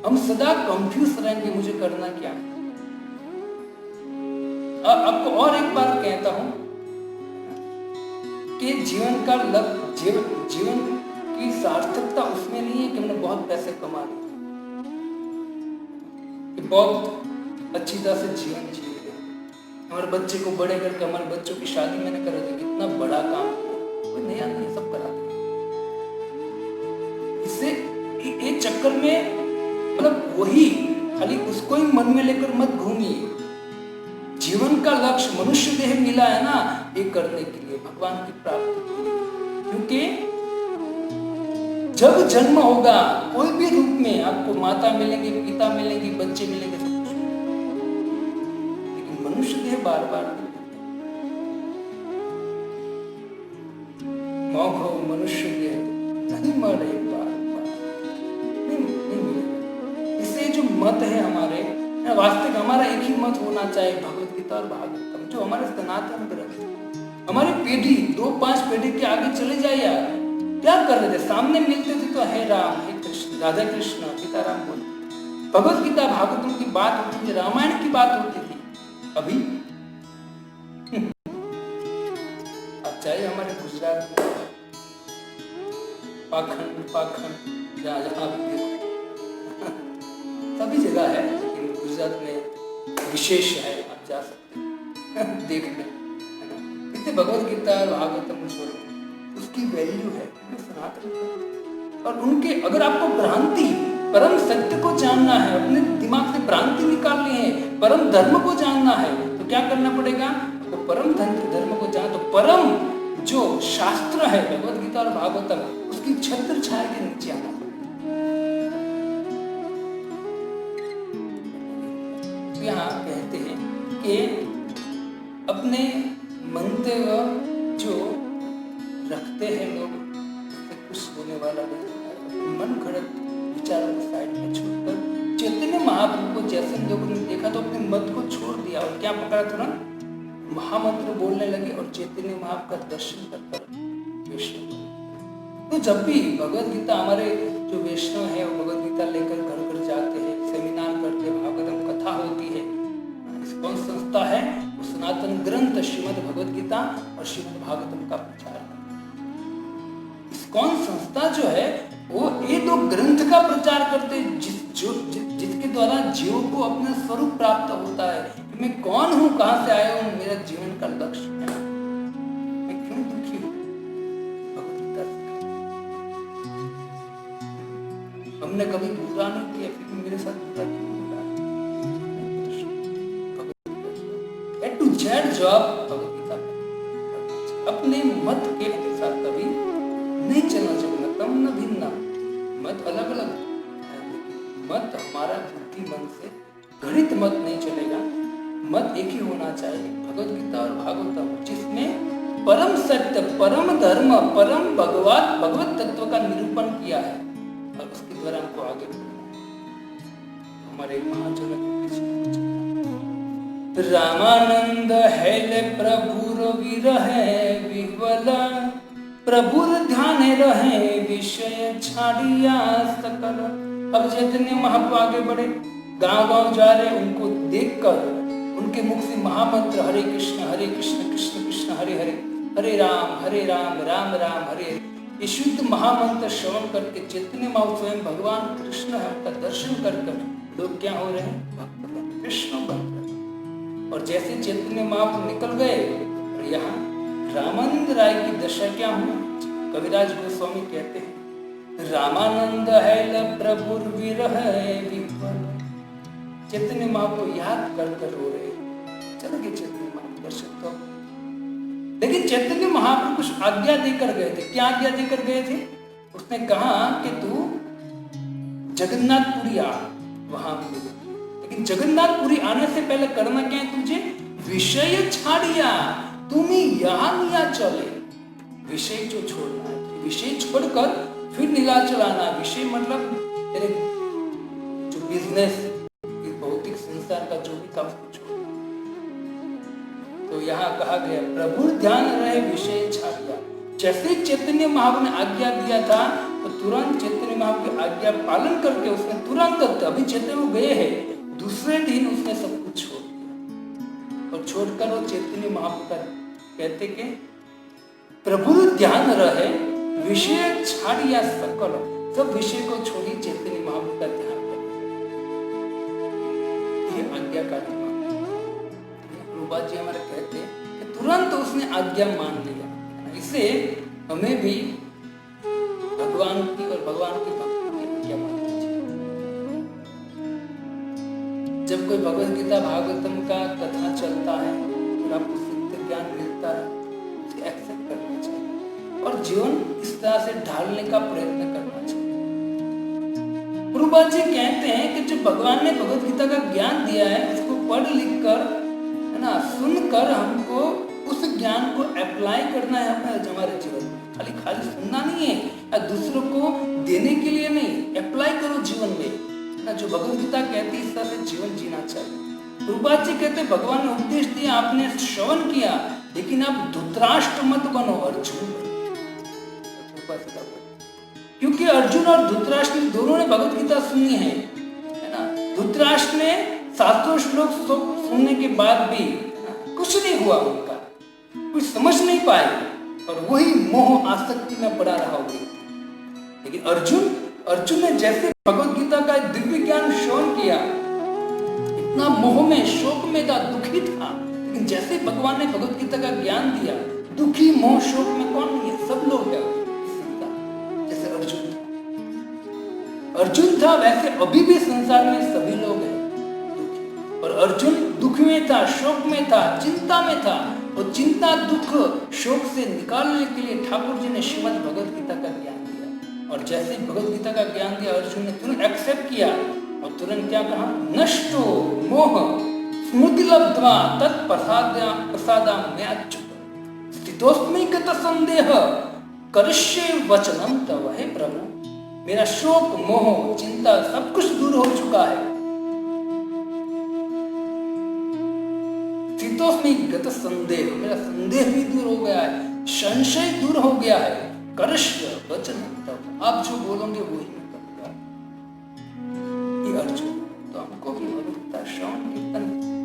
हम सदा कंफ्यूज रहेंगे, मुझे करना क्या है। आपको और एक बार कहता हूं कि जीवन का लक्ष्य, जीवन की सार्थकता उसमें नहीं है कि हमने बहुत पैसे कमा लिए, बहुत अच्छी तरह से जीवन जी रहे, हमारे बच्चे को बड़े करके, हमारे बच्चों की शादी मैंने करा दी, कितना बड़ा काम कोई नया नहीं, सब करा दिया। इससे एक चक्कर में, मतलब वही खाली उसको ही मन में लेकर मत घूमिए। जीवन का लक्ष्य मनुष्य देह मिला है ना, ये करने के लिए, भगवान की प्राप्ति के लिए। क्योंकि जब जन्म होगा कोई भी रूप में, आपको माता मिलेंगे, पिता मिलेंगे, बच्चे मिलेंगे, सब कुछ, लेकिन मनुष्य देह बार बार मौघो मनुष्य देह नहीं मरे बार बार, नहीं मिलेगा। इससे जो मत है हमारे, वास्तविक हमारा एक ही मत होना चाहिए, भगवत गीता और भागवतम, जो हमारे सनातन ग्रंथ। हमारी पीढ़ी 2-5 पीढ़ी के आगे चले जाए यार, क्या कर रहे थे, सामने मिलते थे तो हे राम, हे कृष्ण, राधा कृष्ण, सीताराम बोलते, भगवत गीता भागवतम की बात होती थी, रामायण की बात होती थी। अभी अब चाहे हमारे गुजरात में पाखंड जहाँ भी देखो, सभी जगह है, लेकिन गुजरात में विशेष है, आप जा सकते हैं देखने, है ना, इतने भगवत गीता और भागवतम छोड़ो, उसकी वैल्यू है सनातन। और उनके, अगर आपको भ्रांति, परम सत्य को जानना है, अपने दिमाग से भ्रांति निकालनी है, परम धर्म को जानना है, तो क्या करना पड़ेगा, तो परम धर्म को जान, तो परम जो शास्त्र है भगवत गीता और भागवतम, उसकी छत्र छाया के नीचे आना पड़ेगा। तो यहाँ कहते हैं कि अपने मंतव्य जो रखते हैं लोग, उससे कुछ होने वाला नहीं। मन घड़त विचारों को साइड में छोड़कर चैतन्य महाप्रभु को जैसे लोगों ने देखा तो अपने मत को छोड़ दिया और क्या पकड़ा, तुरंत महामंत्र बोलने लगे और चैतन्य महाप्रभु का दर्शन कर वैष्णव। तो जब भी भगवत गीता, हमारे जो वैष्णव है वो भगवत गीता लेकर घर घर जाते हैं, सेमिनार करते हैं, भागवतम कथा होती है, कौन संस्था है, वो सनातन ग्रंथ श्रीमद् भगवत गीता और श्रीमद् भागवतम का प्रचार है। कौन संस्था जो है वो ये दो ग्रंथ का प्रचार करते, जिसके द्वारा जीव को अपना स्वरूप प्राप्त होता है कि मैं कौन हूँ, कहाँ से आया हूँ, मेरा जीवन का लक्ष्य क्या है, मैं क्यों दुखी हूँ। भगवत गीता हमने कभी बुरा नहीं किया, फिर भी मेरे साथ बुरा क्यों होता है। To Z job Bhagavad Gita अपने मत के अनुसार कभी नहीं चलना चाहिए, तम न भिन्ना, मत अलग अलग है, मत हमारा बुद्धि मन से घड़ित मत नहीं चलेगा, मत एक ही होना चाहिए, भगवत गीता और भागवतम, जिसमें परम सत्य, परम धर्म, परम भगवत तत्व का निरूपण किया है, और उसके द्वारा हमको आगे बढ़ना है। हमारे महाजन रामानंद है प्रभुर विरहे विह्वला, प्रभुर ध्यान रहे विषय छाड़िया सकल। अब चैतन्य महाप्रभु आगे बढ़े, गांव गांव जा रहे, उनको देखकर उनके मुख से महामंत्र हरे कृष्ण कृष्ण कृष्ण हरे हरे, हरे राम राम राम हरे हरे, ये शुद्ध महामंत्र श्रवण करके चैतन्य महाप्रभु स्वयं भगवान कृष्ण है, उनका दर्शन कर लोग क्या हो रहे हैं, भक्त बन, कृष्ण बन रहे। और जैसे चैतन्य महाप्रभु निकल गए, और यहाँ रामानंद राय की दशा क्या हुई, कविराज गोस्वामी कहते हैं, रामानंद है प्रभुर विरह विह्वल, चैतन्य महाप्रभु याद कर कर रो रहे। चलो कि चैतन्य महाप्रभु दर्शन तो, लेकिन चैतन्य महाप्रभु कुछ आज्ञा देकर गए थे। क्या आज्ञा देकर गए थे? उसने कहा कि तू जगन्नाथपुरी आ, वहां मिले। लेकिन जगन्नाथपुरी आने से पहले करना क्या है तुझे? विषय छाड़िया, तुम्हें यहाँ लिया चले। विषय जो छोड़ना है, विषय छोड़कर फिर नीलाचल आना। विषय मतलब तेरे जो बिजनेस, भौतिक संसार का जो भी काम छोड़। तो यहाँ कहा गया प्रभु ध्यान रहे विषय छाड़िया। जैसे चैतन्य महाप्रभु ने आज्ञा दिया था तो तुरंत चैतन्य महाप्रभु की आज्ञा पालन करके उसने तुरंत, अभी चैतन्य वो गए हैं, दूसरे दिन उसने सब कुछ छोड़ दिया। और छोड़कर वो चैतन्य महाप्रभु का कहते कि प्रभु ध्यान रहे विषय छाड़िया सकल, सब विषय को छोड़ी चैतन्य महाप्रभु का ध्यान करें। ये आज्ञाकारी रूपा जी हमारे कहते हैं कि तुरंत उसने आज्ञा मान लिया। इससे हमें भी भगवान की और भगवान की भक्ति की आज्ञा माननी चाहिए। जब कोई भगवद गीता भागवतम का कथा चलता है और आपको सिद्ध ज्ञान मिलता है, उसे एक्सेप्ट करना चाहिए और जीवन इस तरह से ढालने का प्रयत्न करना चाहिए। रूपा जी कहते हैं कि जो भगवान ने भगवद गीता का ज्ञान दिया है उसको पढ़ लिख कर, है ना, सुनकर हमको उस ज्ञान को अप्लाई करना है हमारे जीवन में। खाली सुनना नहीं है, या दूसरों को देने के लिए नहीं, अप्लाई करो जीवन में ना। जो भगवद गीता कहती है इस तरह से जीवन जीना चाहिए। रूपा जी कहते भगवान ने उपदेश दिया, आपने श्रवण किया, लेकिन आप धृतराष्ट्र मत बनो, अर्जुन बनो। क्योंकि अर्जुन और धृतराष्ट्र दोनों ने भगवद गीता सुनी है ना। धृतराष्ट्र ने 700 श्लोक सुनने के बाद भी कुछ नहीं हुआ, उनका कुछ समझ नहीं पाए और वही मोह आसक्ति में पड़ा रहा होगी। लेकिन अर्जुन ने जैसे भगवद गीता का दिव्य ज्ञान श्रवण किया, इतना मोह में, शोक में था, दुखी था, लेकिन जैसे भगवान ने भगवद गीता का ज्ञान दिया, दुखी, मोह, शोक में कौन नहीं है? सब लोग हैं। जैसे अर्जुन था वैसे अभी भी संसार में सभी लोग हैं। और अर्जुन दुख में था, शोक में था, चिंता में था, और चिंता, दुख, शोक से निकालने के लिए ठाकुर जी ने श्रीमद् भगवद गीता का ज्ञान दिया। और जैसे भगवद गीता का ज्ञान दिया, अर्जुन ने तुरंत एक्सेप्ट किया और तुरंत क्या कहा? नष्टो मोह स्मृति लब्ध्वा तत्प्रसादां मयाच्युत स्थितोस्मि गत संदेह करिष्ये वचनं तव। हे प्रभु, मेरा शोक, मोह, चिंता सब कुछ दूर हो चुका है। स्थितोस्मि गत संदेह, मेरा संदेह भी दूर हो गया है, संशय दूर हो गया है। करिष्ये वचनं तव, आप जो बोलोगे वो ही मैं करूंगा। ये अर्जुन, तो हमको भी भगवद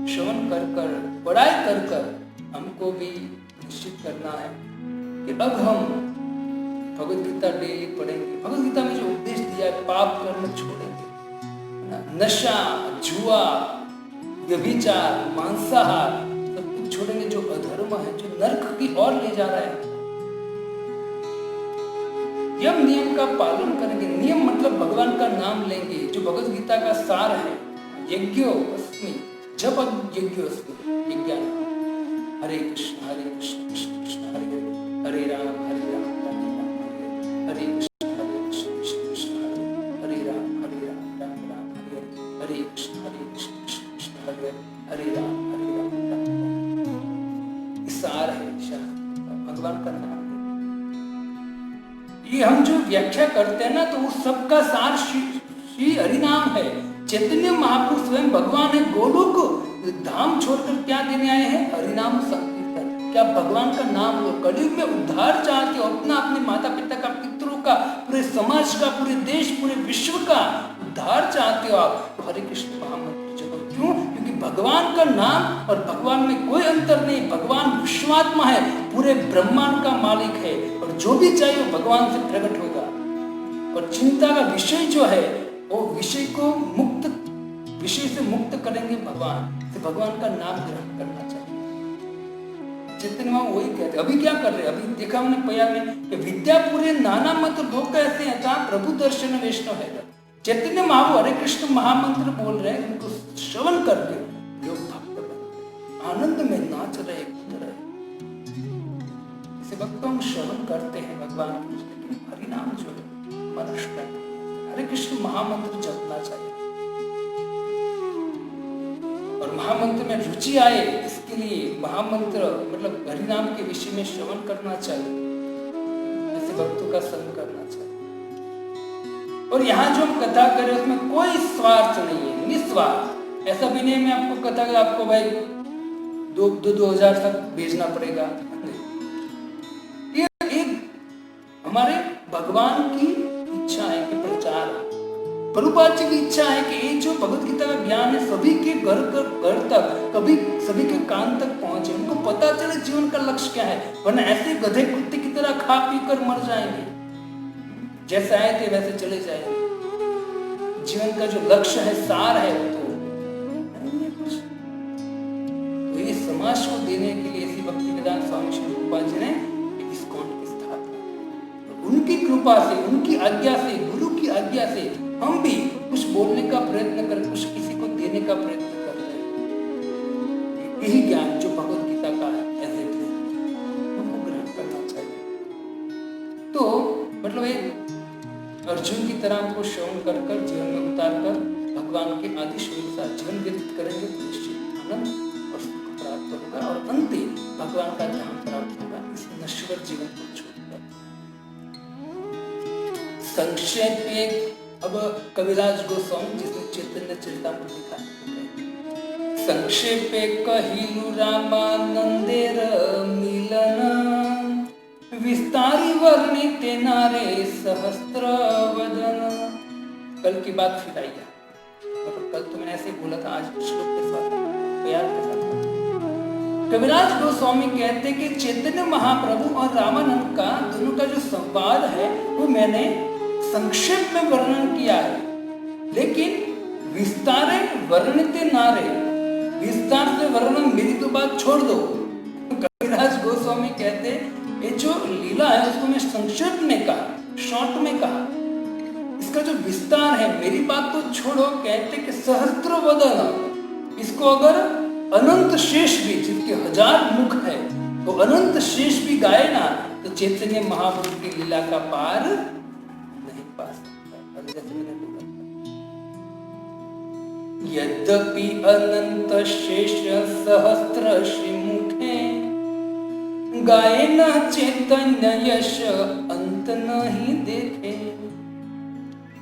श्रवण कर कर, पढ़ाई कर कर हमको भी निश्चित करना है कि अब हम भगवद गीता डेली पढ़ेंगे। भगवद गीता में जो उपदेश दिया है, पाप कर्म छोड़ेंगे, नशा, जुआ, व्यभिचार, मांसाहार सब कुछ छोड़ेंगे, जो अधर्म है, जो नरक की ओर ले जा रहा है। यम नियम का पालन करेंगे। नियम मतलब भगवान का नाम लेंगे, जो भगवद गीता का सार है। यज्ञोऽस्मि, जप यज्ञोऽस्मि, यज्ञ। हरे कृष्ण कृष्ण कृष्ण हरे हरे, हरे राम राम राम हरे कृष्ण, हरे कृष्ण कृष्ण कृष्ण हरे राम राम राम हरे हरे कृष्ण कृष्ण कृष्ण हरे हरे राम राम। सार है भगवान का नाम। ये हम जो व्याख्या करते हैं ना, तो उस सबका सार श्री हरिनाम है। चैतन्य महाप्रभु स्वयं भगवान है, गोलोक धाम छोड़कर क्या देने आए हैं? हरिनाम संकीर्तन। क्या भगवान का नाम लो। कलयुग में उद्धार चाहते हो, अपना, अपने माता पिता का, पितरों का, पूरे समाज का, पूरे देश, पूरे विश्व का उद्धार चाहते हो आप, तो हरे कृष्ण महामंत्र जपो। क्यों? क्योंकि भगवान का नाम और भगवान में कोई अंतर नहीं। भगवान विश्वात्मा है, पूरे ब्रह्मांड का मालिक है, और जो भी चाहिए वो भगवान से प्रकट होगा। और चिंता का विषय जो है, वो विषय को मुक्त, विषय से मुक्त करेंगे भगवान। तो भगवान का नाम ग्रहण करना चाहिए। चैतन्य महाप्रभु वही कहते। अभी क्या कर रहे? अभी देखा हमने पया में कि विद्या पूरे नाना मत लोग कैसे हैं, प्रभु दर्शन वैष्णव है। चैतन्य महाप्रभु हरे कृष्ण महामंत्र बोल रहे हैं, उनको श्रवण करके लोग भक्त बनते, आनंद में नाच रहे, कूद रहे। इसे भक्त हम श्रवण करते हैं भगवान की, लेकिन हरिनाम जो है मनुष्य, हरे कृष्ण महामंत्र जपना चाहिए और महामंत्र में रुचि आए, इसके लिए महामंत्र मतलब हरिनाम के विषय में श्रवण करना चाहिए, ऐसे भक्तों का संग करना चाहिए। और यहाँ जो हम कथा करें उसमें कोई स्वार्थ नहीं है, निस्वार्थ। ऐसा भी नहीं मैं आपको कथा कर आपको भाई 2,000 तक भेजना पड़ेगा, ये एक हमारे भगवान की इच्छा है कि प्रचार, प्रभुपाद जी की इच्छा है कि ये जो भगवत गीता का ज्ञान है सभी के घर तक, कभी सभी के कान तक पहुंचे, उनको पता चले जीवन का लक्ष्य क्या है। वरना ऐसे गधे कुत्ते की तरह खा पी कर मर जाएंगे, जैसे आए थे वैसे चले जाएंगे। जीवन का जो लक्ष्य है, सार है, वो तो नहीं है कुछ। तो ये समाज को देने के लिए श्री भक्तिवेदांत स्वामी श्री रूपाल जी ने इस्कॉन की स्थापना, उनकी कृपा से, उनकी आज्ञा से, गुरु की आज्ञा से हम भी कुछ बोलने का प्रयत्न कर, कुछ किसी को देने का प्रयत्न कर रहे हैं। यही ज्ञान जो भगवत गीता का है एज इट इज, उनको ग्रहण करना चाहिए। तो मतलब एक अर्जुन की तरह हमको श्रवण कर कर जीवन में उतार कर भगवान के आदेश के साथ जीवन व्यतीत करेंगे तो निश्चित आनंद और सुख प्राप्त होगा और अंतिम भगवान का ध्यान प्राप्त होगा इस नश्वर जीवन को छोड़कर। संक्षेप में अब कविराज गोस्वामी जिसने चैतन्य चरितामृत लिखा है, संक्षेपे कहिलु रामानंदेर मिलन, विस्तारी वर्णित नारे सहस्त्र वदन। कल की बात फिर आई है, मतलब कल तो मैंने ऐसे ही बोला था, आज श्लोक के साथ प्यार के साथ। कविराज गोस्वामी कहते कि चैतन्य महाप्रभु और रामानंद का दोनों का जो संवाद है वो मैंने संक्षेप में वर्णन किया है, लेकिन विस्तारे वर्णित नारे, विस्तार से वर्णन मेरी तो बात छोड़ दो। कविराज गोस्वामी कहते ये जो लीला है उसको मैं संक्षेप में कहा, शॉर्ट में कहा, इसका जो विस्तार है मेरी बात तो छोड़ो। कहते कि सहस्त्र वदन, इसको अगर अनंत शेष भी, जिसके 1000 मुख है, तो अनंत शेष भी गाए ना तो चैतन्य महाप्रभु की लीला का पार नहीं पा सकता। जैसे मैंने बोला, यद्यपि अनंत शेष सहस्त्र मुखे, गाए न चैतन्य यश अंत नहीं देखे।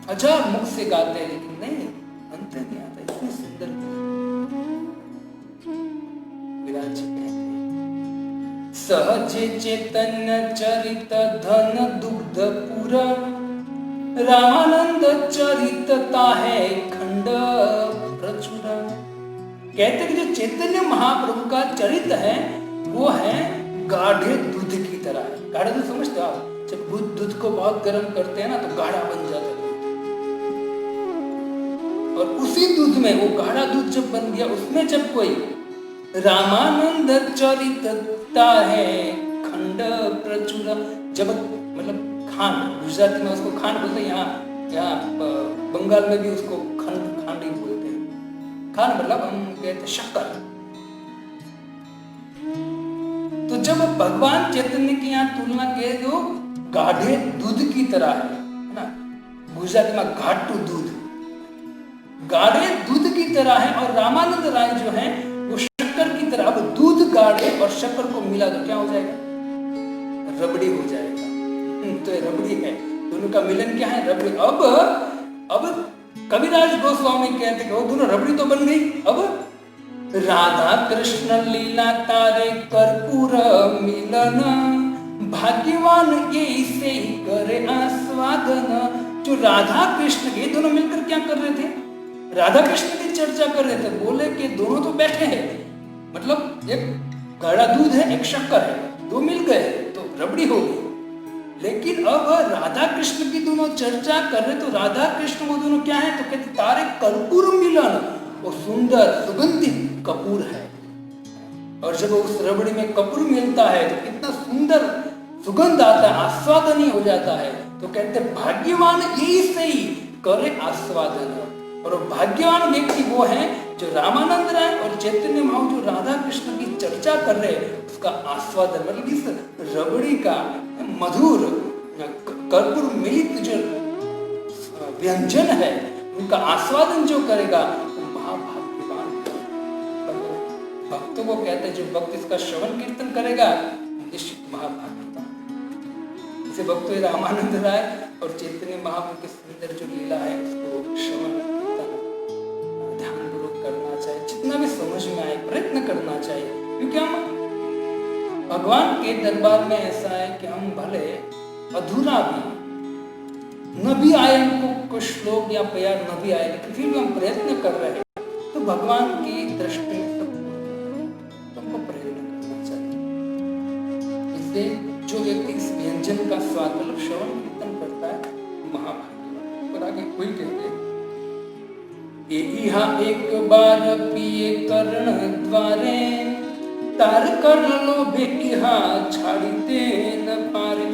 1000 मुख से गाते हैं लेकिन नहीं, अंत नहीं आता। इतनी सुंदर विराज जी कहते हैं, सहज चैतन्य चरित धन दुग्ध पुरा, रामानंद चरितता है खंड प्रचुरा। कहते कि जो चैतन्य महाप्रभु का चरित्र है वो है गाढ़े दूध की तरह है। गाढ़ा दूध समझते हो आप? जब दूध को बहुत गर्म करते हैं ना तो गाढ़ा बन जाता है, और उसी दूध में वो गाढ़ा दूध जब बन गया, उसमें जब कोई रामानंद चरितता है खंड प्रचुरा, जब मतलब खान, गुजराती में उसको खान बोलते हैं, यहाँ बंगाल में भी उसको खांड ही बोलते हैं। खान मतलब हम कहते शक्कर। तो जब भगवान चैतन्य की यहाँ तुलना के जो गाढ़े दूध की तरह है ना, गुजराती में घाटू दूध, गाढ़े दूध की तरह है, और रामानंद राय जो है वो शक्कर की तरह। अब दूध गाढ़े और शक्कर को मिला तो क्या हो जाएगा? रबड़ी हो जाएगा। तो ये रबड़ी है, दोनों का मिलन क्या है? रबड़ी। अब कविराज गोस्वामी कहते हैं वो दोनों रबड़ी तो बन गई। अब राधा कृष्ण लीला तारे कर्पूर मिलन, भाग्यवान ये इसे ही करे आस्वादन। जो राधा कृष्ण के दोनों मिलकर क्या कर रहे थे? राधा कृष्ण की चर्चा कर रहे थे। बोले कि दोनों तो बैठे हैं, मतलब एक गाढ़ा दूध है, एक शक्कर है, दो मिल गए तो रबड़ी हो गई। लेकिन अब राधा कृष्ण की दोनों चर्चा कर रहे, तो राधा कृष्ण वो दोनों क्या है? तो कहते तारे कर्पूर मिलन, वो सुंदर सुगंधित कपूर है। और जब उस रबड़ी में कपूर मिलता है तो कितना सुंदर सुगंध आता है, आस्वादनीय हो जाता है। तो कहते भाग्यवान यही सही करे आस्वादन। और भाग्यवान व्यक्ति वो है जो रामानंद राय और चैतन्य महाप्रभु जो राधा कृष्ण की चर्चा कर रहे हैं उसका आस्वादन, मतलब इस रबड़ी का मधुर कर्पूर मिलित जो व्यंजन है उनका आस्वादन जो करेगा वो महाभाग्यवान। भक्तों को कहते हैं जो भक्त इसका श्रवण कीर्तन करेगा निश्चित महाभाग्यवान। इसे भक्तों रामानंद राय और चैतन्य महाप्रभु की सुंदर जो लीला है उसको श्रवण कीर्तन ध्यानपूर्वक करना चाहिए, जितना भी समझ में आए प्रयत्न करना चाहिए। क्योंकि हम भगवान के दरबार में ऐसा है कि हम भले अधूरा भी न भी आए, हमको श्लोक या प्यार न भी आए, लेकिन फिर भी हम प्रयत्न कर रहे हैं तो भगवान की दृष्टि में सबको प्रेरणा करना चाहिए। इससे जो व्यक्ति इस व्यंजन का स्वाद मतलब श्रवण कीर्तन करता है महाभाग्यवान। और आगे कोई कहते यहाँ एक बार पिए कर्ण द्वारे तार कर्ण लोभे यहाँ छाड़ीते न पारे।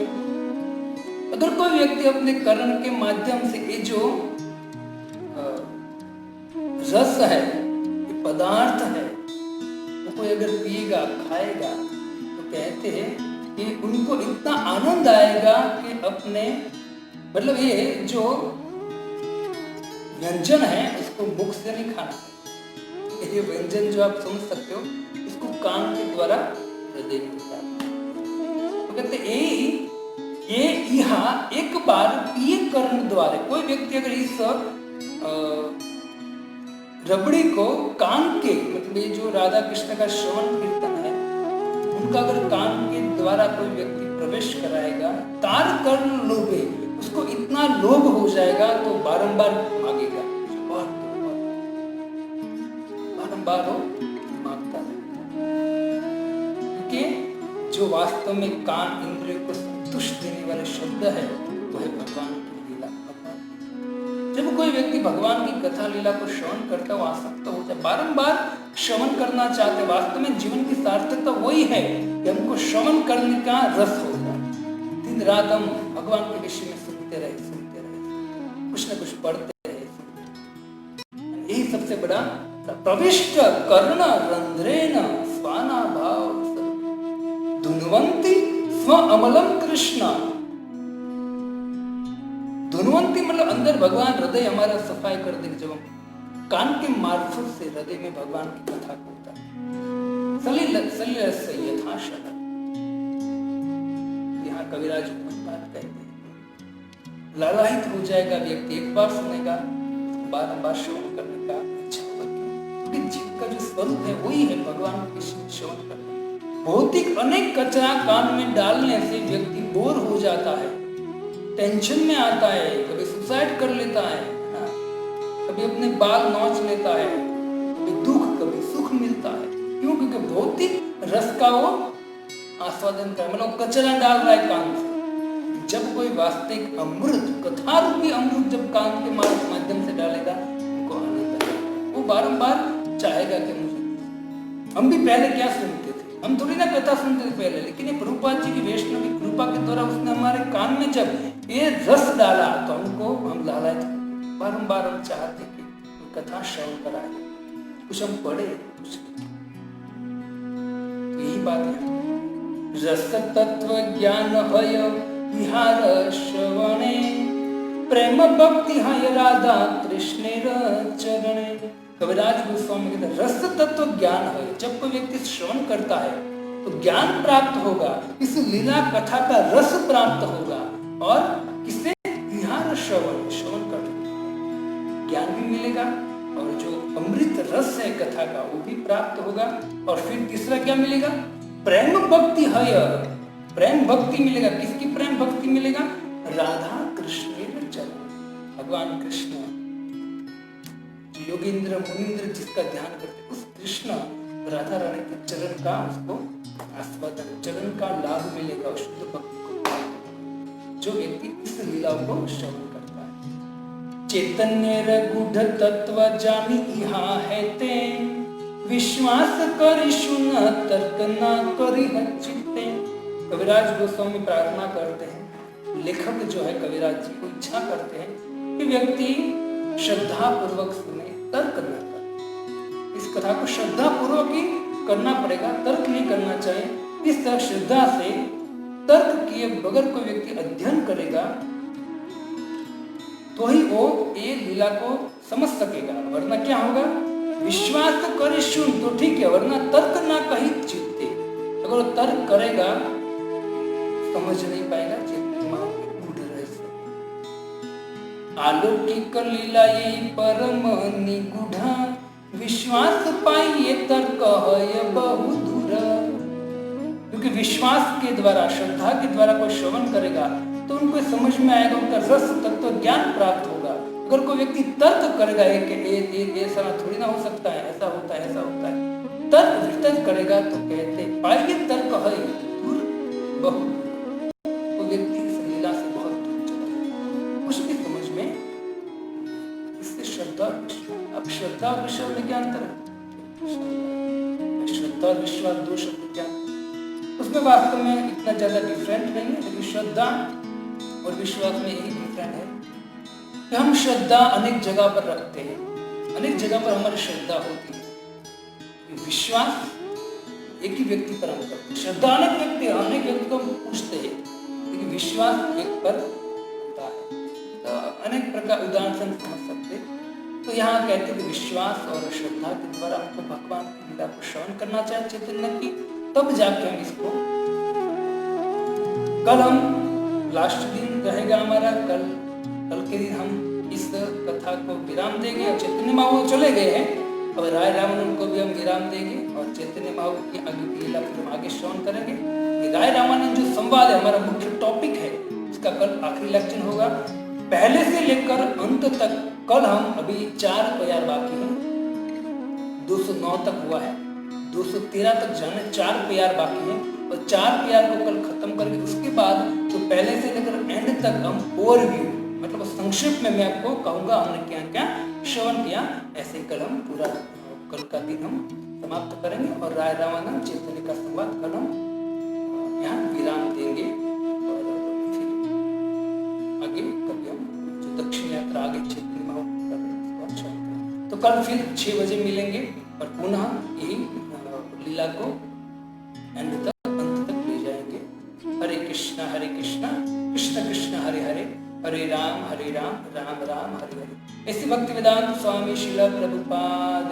अगर कोई व्यक्ति अपने कर्ण के माध्यम से ये जो रस है, ये पदार्थ है, वो कोई अगर पिएगा खाएगा तो कहते हैं कि उनको इतना आनंद आएगा कि अपने मतलब ये जो व्यंजन है उसको मुख से नहीं खाना। ये व्यंजन जो आप समझ सकते हो इसको कान के द्वारा हृदय में तो कहते ये यहाँ एक बार पिए कर्ण द्वारा। कोई व्यक्ति अगर इस रबड़ी को कान के मतलब ये जो राधा कृष्ण का श्रवण कीर्तन है उनका अगर कान के द्वारा कोई व्यक्ति प्रवेश कराएगा तार कर्ण लोभे, उसको इतना लोभ हो जाएगा तो बारंबार मांगेगा, बारंबार हो मांगता है। क्योंकि जो वास्तव में कान इंद्रियों को संतुष्ट देने वाले शब्द है वो है भगवान की लीला। जब कोई व्यक्ति भगवान की कथा लीला को श्रवण करता है वो आसक्त हो जाए, बारंबार श्रवण करना चाहते। वास्तव में जीवन की सार्थकता वही है कि हमको श्रवण करने का रस हो जाए। दिन रात हम भगवान के विषय में सुनते रहे, कुछ न कुछ पढ़ते रहे। यही सबसे बड़ा प्रविष्ट कर्ण रंध्रेन स्वाना भाव धुनवंती स्व अमलम कृष्ण। धुनवंती मतलब अंदर भगवान हृदय हमारा सफाई कर दे। जब हम कान के मार्फत से हृदय में भगवान की कथा को होता है सलिल सलिल से यथा शरण। यहाँ कविराज बात कहते हैं लालायित हो जाएगा व्यक्ति, एक बार सुनेगा बार-बार श्रवण करने का इच्छा होगी। क्योंकि जीव का जो स्वरूप है वही है भगवान के श्रवण करना। भौतिक अनेक कचरा कान में डालने से व्यक्ति बोर हो जाता है, टेंशन में आता है, कभी सुसाइड कर लेता है, कभी अपने बाल नोच लेता है, कभी दुख कभी सुख मिलता है। क्यों? क्योंकि भौतिक रस का वो आस्वादन कर मतलब कचरा डाल रहा है कान से। जब कोई वास्तविक अमृत कथा रूपी अमृत जब कान के माध्यम से डालेगा उनको आनंद आएगा, वो बारंबार चाहेगा कि मुझे। हम भी पहले क्या सुनते थे, हम थोड़ी ना कथा सुनते थे पहले, लेकिन ये प्रभुपाद जी की वैष्णव की कृपा के द्वारा उसने हमारे कान में जब ये रस डाला तो हमको हम लालायित बारंबार हम चाहते कि कथा श्रवण कराए, कुछ हम पढ़े कुछ। यही बात है रस तत्व ज्ञान हय विहार श्रवणे प्रेम भक्ति हय राधा कृष्णेर चरणे। कविराज गोस्वामी कहते हैं रस तत्व ज्ञान है। जब कोई व्यक्ति श्रवण करता है तो ज्ञान प्राप्त होगा, इस लीला कथा का रस प्राप्त होगा। और किससे? विहार श्रवण, श्रवण कर ज्ञान भी मिलेगा और जो अमृत रस है कथा का वो भी प्राप्त होगा। और फिर तीसरा क्या मिलेगा? प्रेम भक्ति है, प्रेम भक्ति मिलेगा। किसकी प्रेम भक्ति मिलेगा? राधा कृष्ण चरण। भगवान कृष्ण योगेंद्र मुनिंद्र जिसका ध्यान करते उस कृष्ण राधा रानी के चरण का उसको आस्वादन, चरण का लाभ मिलेगा शुद्ध भक्ति को, जो व्यक्ति इस लीलाओं को श्रवण करता है। चैतन्य रघुढ़ तत्व जानी यहाँ है ते विश्वास करी सुन तर्क न करी चित्ते। कविराज गोस्वामी प्रार्थना करते हैं, लेखक जो है कविराज जी को इच्छा करते हैं कि व्यक्ति श्रद्धा पूर्वक सुने, तर्क न करे। इस कथा को श्रद्धा पूर्वक ही करना पड़ेगा, तर्क नहीं करना चाहिए। इस तरह श्रद्धा से तर्क किए बगैर कोई व्यक्ति अध्ययन करेगा तो ही वो ये लीला को समझ सकेगा, वरना क्या होगा? विश्वास तो करे सुन तो ठीक है, वरना तर्क ना कही चित्ते। अगर तर्क करेगा समझ नहीं पाएगा, अलौकिक लीला यही परम निगूढ़ा, विश्वास पाइए तर्क है बहु दूरा। क्योंकि विश्वास के द्वारा, श्रद्धा के द्वारा कोई श्रवण करेगा तो उनको समझ में आएगा, उनका रस तत्व ज्ञान प्राप्त होगा। अगर कोई व्यक्ति तर्क करेगा ऐसा थोड़ी ना हो सकता है, ऐसा होता है, ऐसा होता है, तर्क वितर्क करेगा तो कहते पाइए तर्क है दूर बहु। वो व्यक्ति इस लीला से बहुत दूर चला जाएगा, उसकी समझ में। इससे श्रद्धा, अब श्रद्धा और विश्वास में क्या अंतर है? श्रद्धा और विश्वास दो शब्द क्या, उसमें वास्तव में इतना ज्यादा डिफरेंट नहीं है, लेकिन श्रद्धा और विश्वास में यही डिफरेंट है कि हम श्रद्धा अनेक जगह पर रखते हैं, अनेक जगह पर हमारी श्रद्धा होती है। विश्वास एक ही व्यक्ति पर हम करते हैं, श्रद्धा अनेक व्यक्ति को पूछते हैं, लेकिन विश्वास एक पर होता है। तो अनेक प्रकार उदाहरण से हम समझ सकते हैं। तो यहाँ कहते हैं कि विश्वास और श्रद्धा के द्वारा हमको भगवान की लीला को श्रवण करना चाहिए चैतन्य की, तब जाके हम इसको। कल हम लास्ट दिन रहेगा हमारा, कल के दिन हम इस कथा को विराम देंगे और चैतन्य महाप्रभु चले गए हैं और राय रामानंद को भी हम विराम देंगे और चैतन्य महाप्रभु की आगे की लीला फिर हम आगे श्रवण करेंगे। राय रामानंद जो संवाद है, हमारा मुख्य टॉपिक है, इसका कल आखिरी लेक्चर होगा, पहले से लेकर अंत तक। कल हम अभी 4 प्यार बाकी हैं, 209 तक हुआ है, 213 तक जाने 4 प्यार बाकी हैं और 4 प्यार को कल खत्म करके उसके बाद जो पहले से लेकर एंड तक हम ओवरव्यू, मतलब संक्षेप में मैं आपको कहूंगा हमने क्या क्या श्रवण किया। ऐसे कल हम पूरा कल का दिन हम समाप्त करेंगे और राय रामानंद चैतन्य का संवाद कल हम यहाँ विराम देंगे और फिर आगे कभी हम जो दक्षिण यात्रा आगे चैतन्य महाप्रभु। तो कल फिर 6 बजे मिलेंगे और पुनः यही लीला को एंड तक अंत तक ले जाएंगे। हरे कृष्णा कृष्ण कृष्ण हरे हरे, हरे राम राम राम हरे हरे। ऐसे भक्ति वेदांत स्वामी श्रील प्रभुपाद